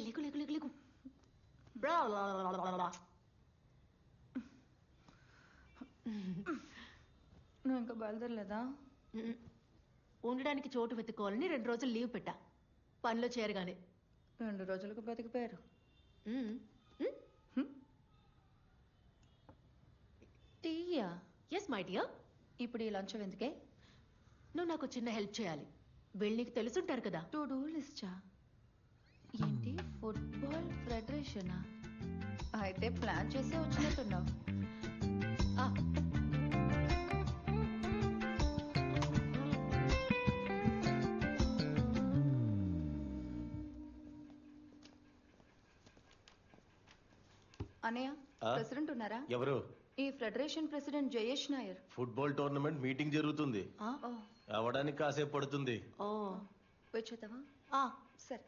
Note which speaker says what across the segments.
Speaker 1: లేకు లేకు లేకు లేకు.
Speaker 2: నువ్వు ఇంకా బయలుదేరలేదా?
Speaker 1: ఉండడానికి చోటు వెతుక్కోవాలని 2 రోజులు లీవ్ పెట్టా, పనిలో చేరగానే.
Speaker 2: 2 రోజులకు బతికిపోయారు. టీయా?
Speaker 1: Yes my dear.
Speaker 2: ఇప్పుడు ఈ లంచం ఎందుకే?
Speaker 1: నువ్వు నాకు చిన్న హెల్ప్ చేయాలి. వీళ్ళు నీకు తెలుసుంటారు కదా.
Speaker 2: టు డూ లిస్టా? ఏంటి, ఫుట్బాల్ ఫెడరేషనా? అయితే ప్లాన్ చేసే వచ్చినట్టున్నావు. అన్నయ్య, ప్రెసిడెంట్ ఉన్నారా?
Speaker 3: ఎవరు?
Speaker 2: ఈ federation president Jayesh Nair.
Speaker 3: Football tournament meeting జరుగుతుంది, అవడానికి కాసేపు పడుతుంది.
Speaker 2: వచ్చేద్దామా? సరే.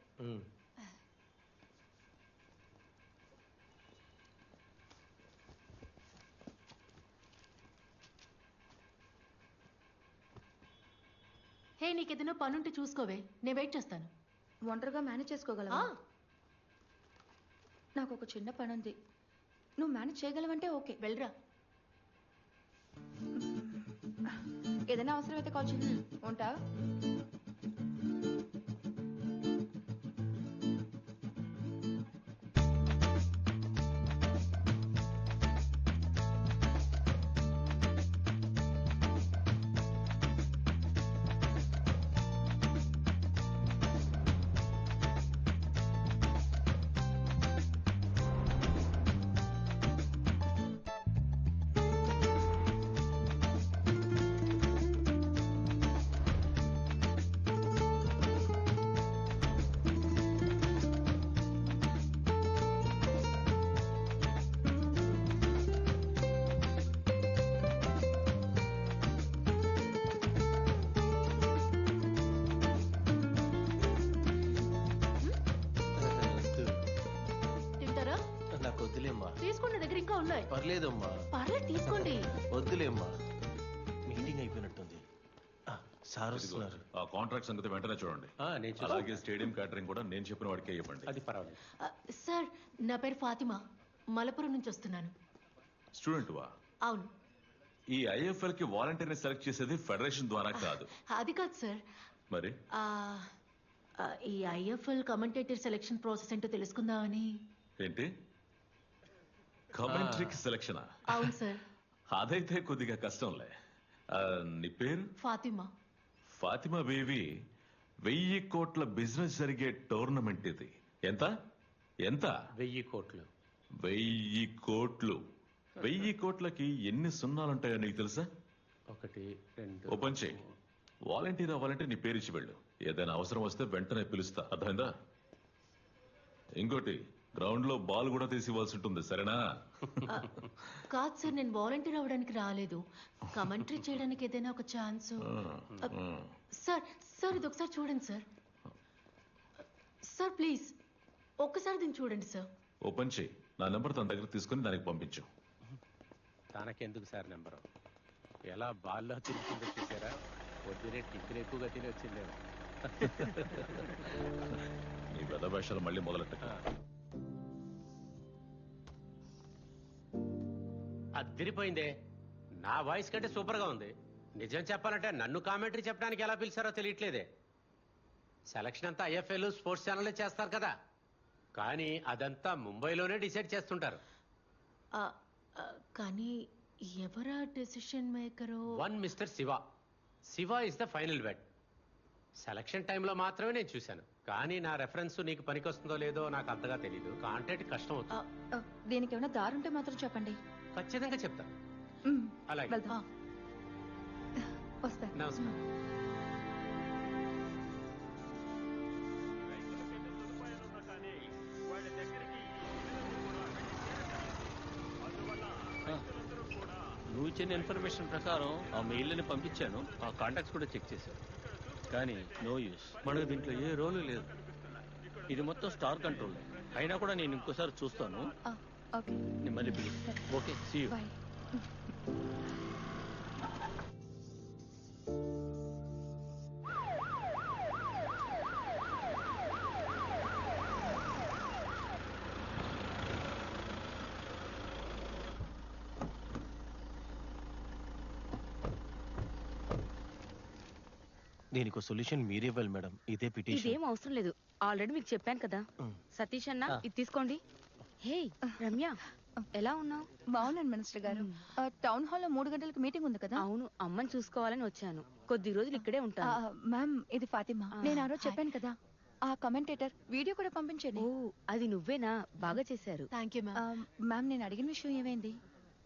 Speaker 1: హే, నీకేదైనా పనుంటే చూసుకోవే, నేను వెయిట్ చేస్తాను.
Speaker 2: ఒంటరిగా మేనేజ్ చేసుకోగలవా? నాకు ఒక చిన్న పని ఉంది, నువ్వు మేనేజ్ చేయగలవంటే ఓకే.
Speaker 1: వెళ్ళరా.
Speaker 2: ఏదైనా అవసరమైతే కాల్ చేయి. ఉంటా.
Speaker 1: తీసుకోండి, దగ్గర ఇంకా ఉన్నాయి.
Speaker 3: పర్లేదమ్మా.
Speaker 1: పర్లేదు, తీసుకోండి.
Speaker 3: వద్దులేమ్మా, మీటింగ్ అయిపోయినట్టుంది. సార్ వస్తున్నారు.
Speaker 4: ఆ కాంట్రాక్ట్ సంగతి వెంటనే చూడండి. అలాగే స్టేడియం క్యాటరింగ్ కూడా నేను చెప్పిన వాడికే ఇవ్వండి.
Speaker 3: అది పర్వాలేదు.
Speaker 1: సార్, నా పేరు ఫాతిమా, మలపురం నుంచి వస్తున్నాను.
Speaker 4: స్టూడెంట్ వా?
Speaker 1: అవును.
Speaker 4: ఈ ఐఎఫ్ఎల్ కి వాలంటీర్ని సెలెక్ట్ చేసేది ఫెడరేషన్ ద్వారా కాదు.
Speaker 1: అది కాదు సార్.
Speaker 4: మరి
Speaker 1: ఈ ఐఎఫ్ఎల్ కమెంటేటర్ సెలెక్షన్ ప్రాసెస్ ఏంటో తెలుసుకుందామని.
Speaker 4: ఏంటి, కమెంటరీకి సెలక్షనా?
Speaker 1: అవును సార్.
Speaker 4: అదైతే కొద్దిగా కష్టంలే. నీ పేరు?
Speaker 1: ఫాతిమా.
Speaker 4: ఫాతిమా బేబీ, 1000 కోట్ల బిజినెస్ జరిగే టోర్నమెంట్ ఇది. ఎంత ఎంత?
Speaker 3: 1000 కోట్లు.
Speaker 4: 1000 కోట్లు. 1000 కోట్లకి ఎన్ని సున్నాలుంటాయో నీకు తెలుసా?
Speaker 3: 1 2.
Speaker 4: ఓపెన్ చేయి. వాలంటీర్ అవ్వాలంటే నీ పేరు ఇచ్చి వెళ్ళు. ఏదైనా అవసరం వస్తే వెంటనే పిలుస్తా, అర్థమైందా? ఇంకోటి, గ్రౌండ్ లో బాల్ కూడా తీసి ఇవ్వాల్సి ఉంటుంది, సరేనా?
Speaker 1: కాదు సార్, నేను వాలంటీర్ అవ్వడానికి రాలేదు, కమెంటరీ చేయడానికి ఏదైనా ఒక ఛాన్స్. సార్ సార్, ఇది ఒకసారి చూడండి సార్. సార్ ప్లీజ్, ఒక్కసారి దీన్ని చూడండి సార్.
Speaker 4: ఓపెన్ చేయి. నా నెంబర్ తన దగ్గర తీసుకుని దానికి పంపించు.
Speaker 3: తనకెందుకు సార్ నెంబరు? ఎలా బాల్లో తిరుగుతుందో చూసారా? పొద్దునే టిఫిన్ ఎక్కువగా తిని వచ్చిందేమో.
Speaker 4: నీ వెద వేషాలు మళ్ళీ మొదలెట్ట.
Speaker 5: అదిరిపోయిందే. నా వాయిస్ కంటే సూపర్ గా ఉంది. నిజం చెప్పాలంటే నన్ను కామెంటరీ చెప్పడానికి ఎలా పిలిచారో తెలియట్లేదే. సెలక్షన్ అంతా ఐఎఫ్ఎల్ స్పోర్ట్స్ ఛానల్ చేస్తారు కదా, కానీ అదంతా ముంబైలోనే డిసైడ్ చేస్తుంటారు.
Speaker 1: కానీ ఎవరా decision maker?
Speaker 5: One mister Shiva. Shiva is the final vet. Selection టైంలో మాత్రమే నేను చూశాను, కానీ నా రెఫరెన్స్ నీకు పనికొస్తుందో లేదో నాకు అంతగా తెలీదు. కాంటాక్ట్ కష్టం అవుతుంది.
Speaker 2: దీనికి ఏమైనా దారుంటే మాత్రం చెప్పండి.
Speaker 5: ఖచ్చితంగా చెప్తాను. అలాగే,
Speaker 2: వస్తా.
Speaker 5: నమస్కారం.
Speaker 6: నువ్వు ఇచ్చిన ఇన్ఫర్మేషన్ ప్రకారం ఆ మెయిల్ని పంపించాను. ఆ కాంటాక్ట్స్ కూడా చెక్ చేశాను, కానీ నో యూస్. మనకు దీంట్లో ఏ రోలు లేదు. ఇది మొత్తం స్టార్ కంట్రోల్. అయినా కూడా నేను ఇంకోసారి చూస్తాను. నేను మళ్ళీ పిలుస్తాను. Okay, see you.
Speaker 7: దీనికి సొల్యూషన్ మీరే ఇవ్వాలి మేడం. ఇదే పిటిషన్.
Speaker 8: ఇదేం అవసరం లేదు, ఆల్రెడీ మీకు చెప్పాను కదా. సతీష్ అన్న ఇది తీసుకోండి. హే రమ్య, ఎలా ఉన్నావు?
Speaker 2: బాగున్నాను మినిస్టర్ గారు. టౌన్ హాల్లో 3 గంటలకు మీటింగ్ ఉంది కదా.
Speaker 8: అవును, అమ్మని చూసుకోవాలని వచ్చాను. కొద్ది రోజులు ఇక్కడే ఉంటాను.
Speaker 2: మ్యామ్ ఇది ఫాతిమా. నేను ఆ రోజు చెప్పాను కదా, ఆ కమెంటేటర్ వీడియో కూడా పంపించండి.
Speaker 8: ఓ అది నువ్వేనా? బాగా చేశారు.
Speaker 1: Thank you ma'am.
Speaker 2: మ్యామ్ నేను అడిగిన విషయం ఏమైంది?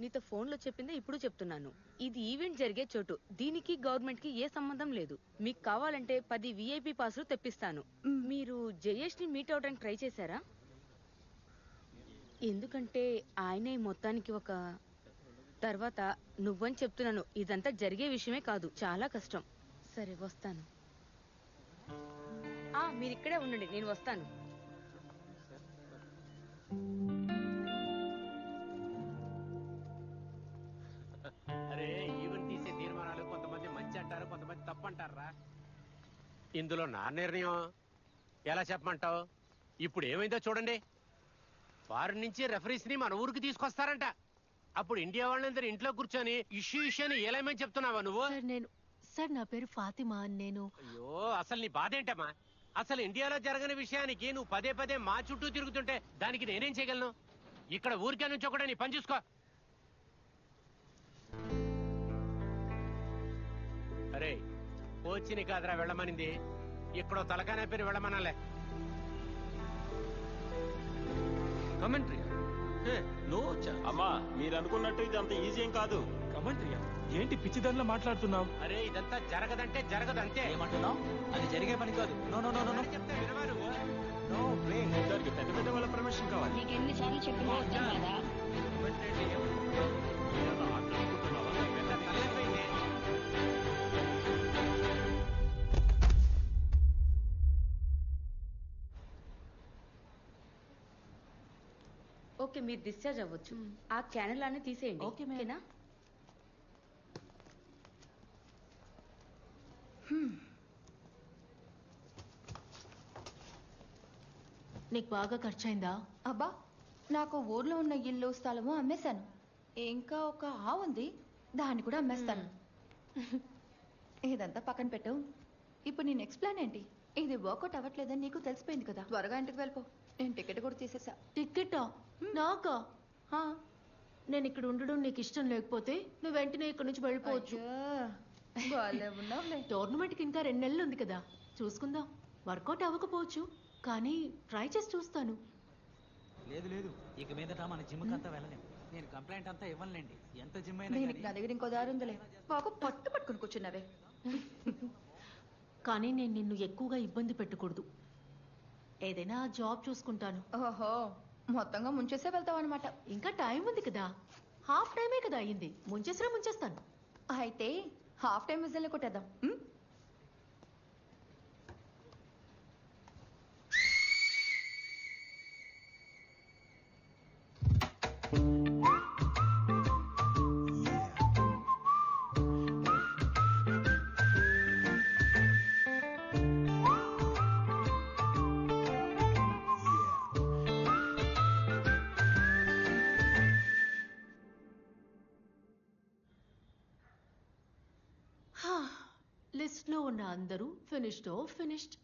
Speaker 8: నీతో ఫోన్ లో చెప్పిందే ఇప్పుడు చెప్తున్నాను. ఇది ఈవెంట్ జరిగే చోటు, దీనికి గవర్నమెంట్ కి ఏ సంబంధం లేదు. మీకు కావాలంటే 10 VIP పాసులు తెప్పిస్తాను. మీరు జయేష్ ని మీట్ అవడానికి ట్రై చేశారా? ఎందుకంటే ఆయనే మొత్తానికి ఒక తర్వాత నువ్వని చెప్తున్నాను. ఇదంతా జరిగే విషయమే కాదు, చాలా కష్టం. సరే వస్తాను. మీరు ఇక్కడే ఉండండి, నేను వస్తాను.
Speaker 5: అరే ఈవెంట్ తీసే తీర్మానాలు కొంతమంది మంచి అంటారు, కొంతమంది తప్పు అంటారా. ఇందులో నా నిర్ణయం ఎలా చెప్పమంటావు? ఇప్పుడు ఏమైందో చూడండి. ఫారిన్ నుంచి రెఫరీస్ ని మన ఊరికి తీసుకొస్తారంట. అప్పుడు ఇండియా వాళ్ళందరూ ఇంట్లో కూర్చొని ఇష్యూ అని ఏలేమని చెప్తున్నావా నువ్వు?
Speaker 1: సార్ నా పేరు ఫాతిమా. నేను
Speaker 5: అయ్యో అసలు నీ బాధ ఏంటమ్మా? అసలు ఇండియాలో జరగని విషయానికి నువ్వు పదే పదే మా చుట్టూ తిరుగుతుంటే దానికి నేనేం చేయగలను? ఇక్కడ ఊరికే నుంచి కూడా నీ పని చూసుకో. అరే కోచిని కాదురా వెళ్ళమనింది, ఇక్కడ తలకానే పేరు వెళ్ళమనాలే.
Speaker 6: Commentary no chance.
Speaker 7: అమ్మా మీరు అనుకున్నట్టు ఇది అంత ఈజీ ఏం కాదు.
Speaker 6: కమెంట్రీ ఏంటి పిచ్చిదానిలో మాట్లాడుతున్నావు?
Speaker 5: అరే ఇదంతా జరగదంటే జరగదంతే.
Speaker 9: ఏమంటున్నావు? అది జరిగే పని కాదు. నో నో నో నో
Speaker 5: అని చెప్తే వినవా నువ్వు?
Speaker 9: No way.
Speaker 7: దానికి పెద్ద పెద్ద వాళ్ళ పర్మిషన్ కావాలి.
Speaker 8: మీకు ఎన్నిసార్లు చెప్పినా అర్థం కదా.
Speaker 5: పెద్ద తలనొప్పైంది.
Speaker 8: ఓకే, మీరు డిశ్చార్జ్ అవ్వచ్చు. ఆ క్యానల్ అన్ని తీసేయండి.
Speaker 1: Okay, madam.
Speaker 8: ఓకేనా?
Speaker 1: నీకు బాగా ఖర్చయిందా?
Speaker 2: అబ్బా, నాకు ఊర్లో ఉన్న ఇల్లు స్థలము అమ్మేశాను. ఇంకా ఒక ఆవు ఉంది, దాన్ని కూడా అమ్మేస్తాను. ఇదంతా పక్కన పెట్టు. ఇప్పుడు నీ నెక్స్ట్ ప్లాన్ ఏంటి? ఇది వర్కౌట్ అవ్వట్లేదని నీకు తెలిసిపోయింది కదా. త్వరగా ఇంటికి వెళ్ళిపో. నేను టికెట్ కూడా తీసేసా.
Speaker 1: టికెటా? నాకా?
Speaker 2: హా.
Speaker 1: నేను ఇక్కడ ఉండడం నీకు ఇష్టం లేకపోతే నువ్వు వెంటనే ఇక్కడ నుంచి వెళ్ళిపోవచ్చు. టోర్నమెంట్కి ఇంకా 2 నెలలు ఉంది కదా, చూసుకుందాం. వర్కౌట్ అవ్వకపోవచ్చు, కానీ ట్రై చేసి చూస్తాను.
Speaker 9: లేదు లేదు, ఇక మీదట మన జిమ్ కంతా వెళ్ళలేం. నేను కంప్లైంట్ అంతా ఇవ్వనులేండి. ఎంత జిమ్ అయినా
Speaker 2: దీనికి నా దగ్గర ఇంకో దారి ఉందిలే. బాగా పట్టుకుని కూర్చున్నావే.
Speaker 1: కానీ నేను నిన్ను ఎక్కువగా ఇబ్బంది పెట్టకూడదు. ఏదైనా జాబ్ చూసుకుంటాను.
Speaker 2: ఓహో, మొత్తంగా ముంచేసే వెళ్తావు అనమాట.
Speaker 1: ఇంకా టైం ఉంది కదా, హాఫ్ టైమే కదా అయ్యింది. ముంచేసినా ముంచేస్తాను.
Speaker 2: అయితే హాఫ్ టైం విజిల్ కొట్టేద్దాం.
Speaker 1: లిస్ట్లో ఉన్న అందరూ ఫినిష్డ్.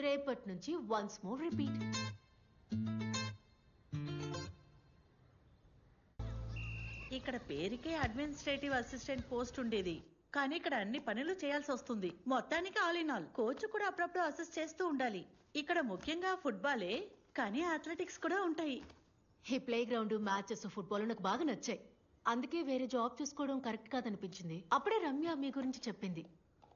Speaker 1: రేపటి నుంచి వన్స్ మోర్ రిపీట్.
Speaker 10: ఇక్కడ పేరుకే అడ్మినిస్ట్రేటివ్ అసిస్టెంట్ పోస్ట్ ఉండేది, కానీ ఇక్కడ అన్ని పనులు చేయాల్సి వస్తుంది. మొత్తానికి ఆల్ ఇన్ ఆల్. కోచ్ కూడా అప్పుడప్పుడు అసిస్ట్ చేస్తూ ఉండాలి. ఇక్కడ ముఖ్యంగా ఫుట్బాలే, కానీ అథ్లెటిక్స్ కూడా ఉంటాయి.
Speaker 1: ఈ ప్లే గ్రౌండ్, మ్యాచెస్, ఫుట్బాల్ నాకు బాగా నచ్చాయి. అందుకే వేరే జాబ్ చూసుకోవడం కరెక్ట్ కాదనిపించింది. అప్పుడే రమ్య మీ గురించి చెప్పింది.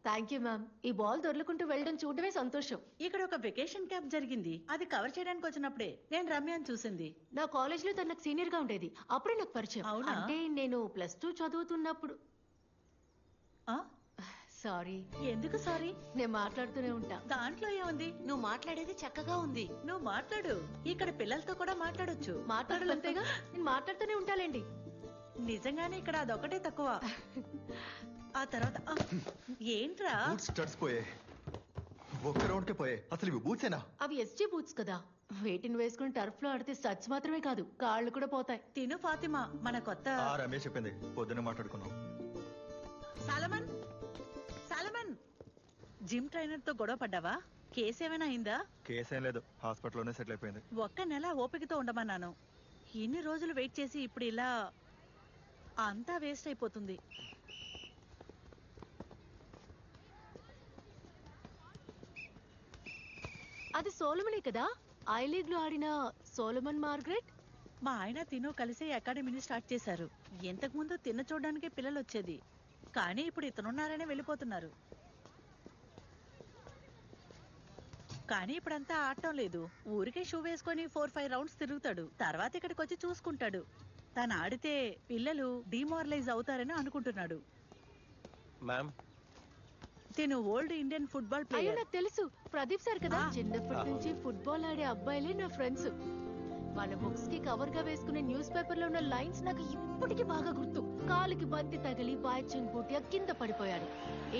Speaker 1: Thank you ma'am. ఈ బాల్ దొరలకుంటూ వెళ్ళడం చూడడమే సంతోషం.
Speaker 10: ఇక్కడ ఒక వెకేషన్ క్యాంప్ జరిగింది, అది కవర్ చేయడానికి వచ్చినప్పుడే నేను రమ్యని చూసింది.
Speaker 1: నా కాలేజ్ లో తను నాకు సీనియర్ గా ఉండేది, అప్పుడే నాకు పరిచయం.
Speaker 10: అవునా?
Speaker 1: అంటే నేను +2 చదువుతున్నప్పుడు. సారీ.
Speaker 10: ఎందుకు సారీ?
Speaker 1: నేను మాట్లాడుతూనే ఉంటా.
Speaker 10: దాంట్లో ఏముంది? నువ్వు మాట్లాడేది చక్కగా ఉంది, నువ్వు మాట్లాడు. ఇక్కడ పిల్లలతో కూడా మాట్లాడొచ్చు.
Speaker 1: మాట్లాడాలంతేగా, నేను మాట్లాడుతూనే ఉంటాలేండి.
Speaker 10: నిజంగానే ఇక్కడ అదొకటే తక్కువ. ఆ తర్వాత ఏంట్రా?
Speaker 11: బూట్స్ స్టడ్స్ పోయాయి. ఒక్క రౌండ్ కే పోయాయి. అసలు ఇవి బూట్సేనా?
Speaker 1: అవి SG బూట్స్ కదా, వేటిని వేసుకుని టర్ఫ్ లో ఆడితే స్టడ్స్ మాత్రమే కాదు, కాళ్ళు కూడా పోతాయి.
Speaker 10: తిను ఫాతిమా, మన కొత్త.
Speaker 11: రమేష్ చెప్పింది, పొద్దున్నే మాట్లాడుకున్నాం.
Speaker 10: సాలమన్, జిమ్ ట్రైనర్ తో గొడవ పడ్డావా? కేసు ఏమైనా అయిందా?
Speaker 11: కేసేం లేదు, హాస్పిటల్లోనే సెటిల్ అయిపోయింది.
Speaker 10: ఒక్క నెల ఓపికతో ఉండమన్నాను. ఇన్ని రోజులు వెయిట్ చేసి ఇప్పుడు ఇలా అంతా వేస్ట్ అయిపోతుంది.
Speaker 1: అది సోలమనే కదా, ఐ లీగ్ లో ఆడిన సోలమన్ మార్గరెట్.
Speaker 10: మా ఆయన తిను కలిసి అకాడమీని స్టార్ట్ చేశారు. ఇంతకు ముందు తిన్న చూడడానికే పిల్లలు వచ్చేది, కానీ ఇప్పుడు ఇతనున్నారనే వెళ్ళిపోతున్నారు. కానీ ఇప్పుడంతా ఆడటం లేదు. ఊరికే షూ వేసుకొని 4-5 రౌండ్స్ తిరుగుతాడు. తర్వాత ఇక్కడికి వచ్చి చూసుకుంటాడు. తను ఆడితే పిల్లలు డిమారలైజ్ అవుతారని అనుకుంటున్నాడు.
Speaker 7: మ్యామ్,
Speaker 10: తిను ఓల్డ్ ఇండియన్ ఫుట్బాల్
Speaker 1: అయ్యో
Speaker 10: ప్లేయర్.
Speaker 1: నాకు తెలుసు, ప్రదీప్ సార్ కదా.
Speaker 10: ఆ.
Speaker 1: చిన్నప్పటి నుంచి ఫుట్బాల్ ఆడే అబ్బాయిలే నా ఫ్రెండ్స్. వాళ్ళ బుక్స్ కి కవర్ గా వేసుకునే న్యూస్ పేపర్ లో ఉన్న లైన్స్ నాకు ఇప్పటికీ బాగా గుర్తు. కాలుకి బంతి తగిలి బాయ్చెంగ్ బూటియా కింద పడిపోయాడు.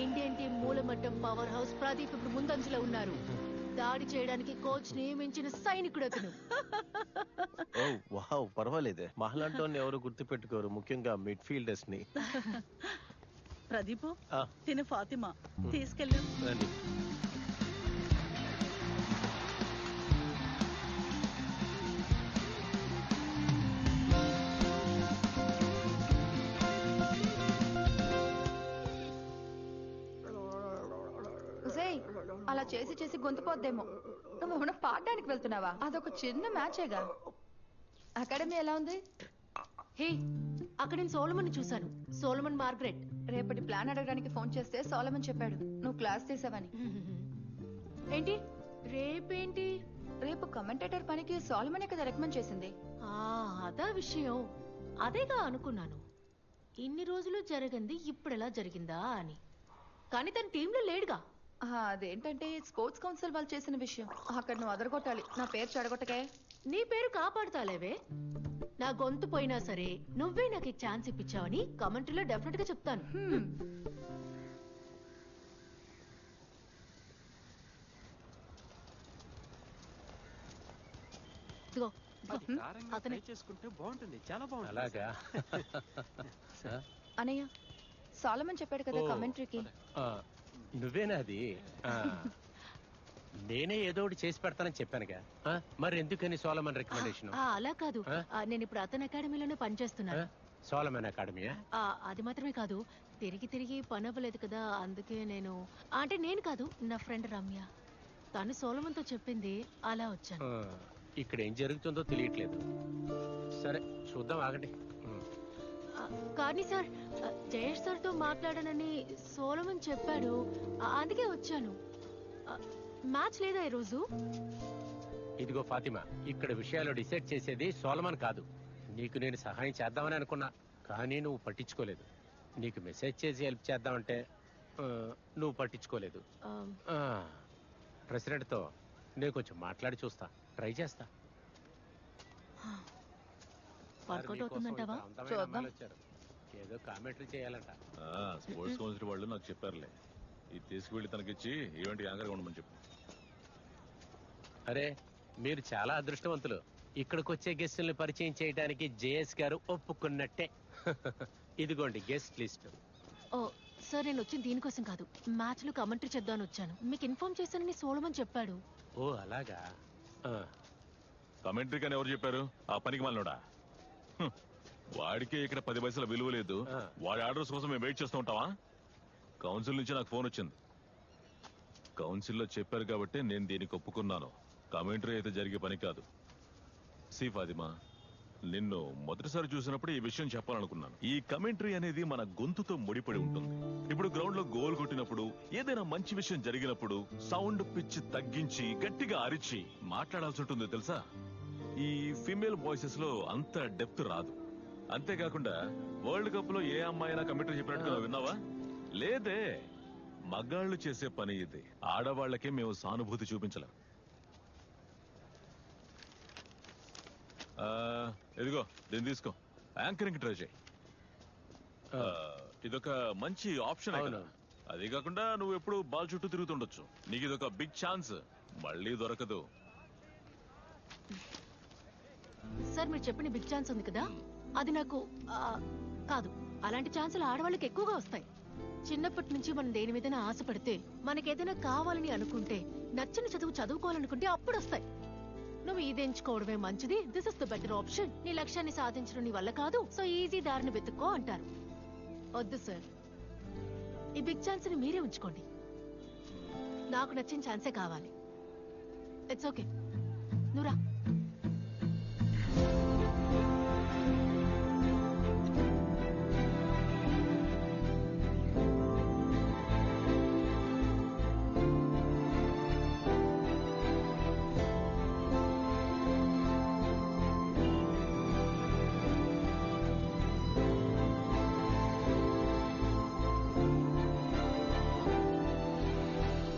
Speaker 1: ఇండియన్ టీం మూలమట్టం పవర్ హౌస్ ప్రదీప్ ఇప్పుడు ముందంజలో ఉన్నారు. దాడి చేయడానికి కోచ్ నియమించిన సైనికుడు అతను.
Speaker 7: ఓ వావ్, పర్వాలేదే. మహలాంటోని ఎవరు గుర్తుపెట్టుకోరు, ముఖ్యంగా మిడ్ ఫీల్డర్స్ ని.
Speaker 10: ప్రదీపు,
Speaker 7: ఆ.
Speaker 10: తిను ఫాతిమా, తీసుకెళ్ళు.
Speaker 7: రండి.
Speaker 2: ఉసేయ్, అలా చేసి చేసి గొంతుపోద్దేమో. నువ్వు పాడడానికి వెళ్తున్నావా? అదొక చిన్న మ్యాచేగా. అకాడమీ ఎలా ఉంది?
Speaker 1: హే, అక్కడ నేను సోలమన్ చూశాను. Solomon Margaret.
Speaker 2: రేపటి ప్లాన్ అడగడానికి ఫోన్ చేస్తే సోలమన్ చెప్పాడు నువ్వు క్లాస్ తీసావని.
Speaker 1: ఏంటి రేపేంటి?
Speaker 2: రేపు కమెంటేటర్ పనికి సోలమనే కదా రికమెండ్ చేసింది.
Speaker 1: అదా విషయం. అదేగా అనుకున్నాను, ఇన్ని రోజులు జరగంది ఇప్పుడెలా జరిగిందా అని. కానీ తన టీంలో లేడుగా.
Speaker 2: అదేంటంటే స్పోర్ట్స్ కౌన్సిల్ వాళ్ళు చేసిన విషయం. అక్కడ నువ్వు అదరగొట్టాలి. నా పేరు చెడగొట్టకే.
Speaker 1: నీ పేరు కాపాడుతాలేవే. నా గొంతు పోయినా సరే నువ్వే నాకు ఈ ఛాన్స్ ఇప్పించావని కమెంటరీలో డెఫినెట్ గా చెప్తాను. ఇదిగో, అతనే
Speaker 3: చేసుకుంటే బాగుంటుంది, చాలా
Speaker 5: అలాగా
Speaker 2: అనయ్య, సోలమన్ చెప్పాడు కదా
Speaker 5: ఓ.
Speaker 2: కమెంటరీకి.
Speaker 5: ఆ, నువ్వేనా అది? ఆ, నేనే ఏదో ఒకటి చేసి పెడతానని చెప్పానుగా. ఆ, మరి ఎందుకని సోలమన్ రికమెండేషన్?
Speaker 1: అలా కాదు, నేను ఇప్పుడు అతని అకాడమీలోనే పనిచేస్తున్నాను.
Speaker 5: సోలమన్ అకాడమీయా?
Speaker 1: అది మాత్రమే కాదు, తిరిగి తిరిగి పని అవ్వలేదు కదా, అందుకే నేను కాదు, నా ఫ్రెండ్ రమ్య, తను సోలమన్తో చెప్పింది, అలా వచ్చాను.
Speaker 5: ఇక్కడ ఏం జరుగుతుందో తెలియట్లేదు. సరే చూద్దాం, ఆగండి.
Speaker 1: కానీ సార్, జయేష్ సార్తో మాట్లాడానని సోలమన్ చెప్పాడు, అందుకే వచ్చాను. మ్యాచ్ లేదా ఈరోజు?
Speaker 5: ఇదిగో ఫాతిమా, ఇక్కడ విషయాలు డిసైడ్ చేసేది సోలమన్ కాదు. నీకు నేను సహాయం చేద్దామని అనుకున్నా, కానీ నువ్వు పట్టించుకోలేదు. నీకు మెసేజ్ చేసి హెల్ప్ చేద్దామంటే నువ్వు పట్టించుకోలేదు. ప్రెసిడెంట్తో నేను కొంచెం మాట్లాడి చూస్తా, ట్రై చేస్తా.
Speaker 1: వర్కౌట్ అవుతుందంటావా?
Speaker 5: చూద్దాం. ఏదో కామెంటరీ చేయాలంట.
Speaker 4: స్పోర్ట్స్ కౌన్సిల్ వాళ్ళు నాకు చెప్పారులే. ఇది తీసుకువెళ్ళి తనకిచ్చి ఈవెంట్ యాంకర్గా ఉండమని చెప్పు.
Speaker 5: అరే, మీరు చాలా అదృష్టవంతులు. ఇక్కడికి వచ్చే గెస్టుల్ని పరిచయం చేయడానికి జేఎస్ గారు ఒప్పుకున్నట్టే. ఇదిగోండి గెస్ట్ లిస్ట్.
Speaker 1: ఓ సార్, నేను వచ్చింది దీనికోసం కాదు, మ్యాచ్ లో కమెంటరీ చేద్దామని వచ్చాను. మీకు ఇన్ఫార్మ్ చేశానని సోలమన్ చెప్పాడు.
Speaker 5: ఓ అలాగా.
Speaker 4: కమెంటరీ కానీ ఎవరు చెప్పారు? ఆ పనికి మాలినోడా? వాడికే ఇక్కడ 10 పైసల విలువ లేదు. వాడి ఆర్డర్స్ కోసం మేము వెయిట్ చేస్తూ ఉంటావా? కౌన్సిల్ నుంచి నాకు ఫోన్ వచ్చింది. కౌన్సిల్లో చెప్పారు కాబట్టి నేను దీనికి ఒప్పుకున్నాను. కమెంటరీ అయితే జరిగే పని కాదు. సి ఫాతిమా, నిన్ను మొదటిసారి చూసినప్పుడు ఈ విషయం చెప్పాలనుకున్నాను. ఈ కమెంటరీ అనేది మన గొంతుతో ముడిపడి ఉంటుంది. ఇప్పుడు గ్రౌండ్ లో గోల్ కొట్టినప్పుడు, ఏదైనా మంచి విషయం జరిగినప్పుడు సౌండ్ పిచ్ తగ్గించి గట్టిగా అరిచి మాట్లాడాల్సి ఉంటుంది తెలుసా? ఈ ఫీమేల్ వాయిసెస్ లో అంత డెప్త్ రాదు. అంతేకాకుండా వరల్డ్ కప్ లో ఏ అమ్మాయినా కమెంటరీ చెప్పినట్టుగా విన్నావా? లేదే. మగాళ్ళు చేసే పని ఇది. ఆడవాళ్లకే మేము సానుభూతి చూపించలేం. ఇదిగో దీన్ని తీసుకో, యాంకరింగ్ ట్రై చేయి. ఇదొక మంచి ఆప్షన్. అదే కాకుండా నువ్వు ఎప్పుడు బాల్ చుట్టూ తిరుగుతుండొచ్చు. నీకు ఇదొక బిగ్ ఛాన్స్, మళ్ళీ దొరకదు.
Speaker 1: సార్, మీరు చెప్పిన బిగ్ ఛాన్స్ ఉంది కదా, అది నాకు కాదు. అలాంటి ఛాన్సులు ఆడవాళ్ళకి ఎక్కువగా వస్తాయి. చిన్నప్పటి నుంచి మనం దేని మీదైనా ఆశపడితే మనకేదైనా కావాలని అనుకుంటే నచ్చిన చదువు చదువుకోవాలనుకుంటే అప్పుడు వస్తాయి. నువ్వు ఇది ఎంచుకోవడమే మంచిది. This is the better option. నీ లక్ష్యాన్ని సాధించడం నీ వల్ల కాదు, సో ఈజీ దారిని వెతుక్కో అంటారు. వద్దు సార్, ఈ బిగ్ ఛాన్స్ ని మీరే ఉంచుకోండి. నాకు నచ్చిన ఛాన్సే కావాలి. ఇట్స్ ఓకే, నువ్వు రా.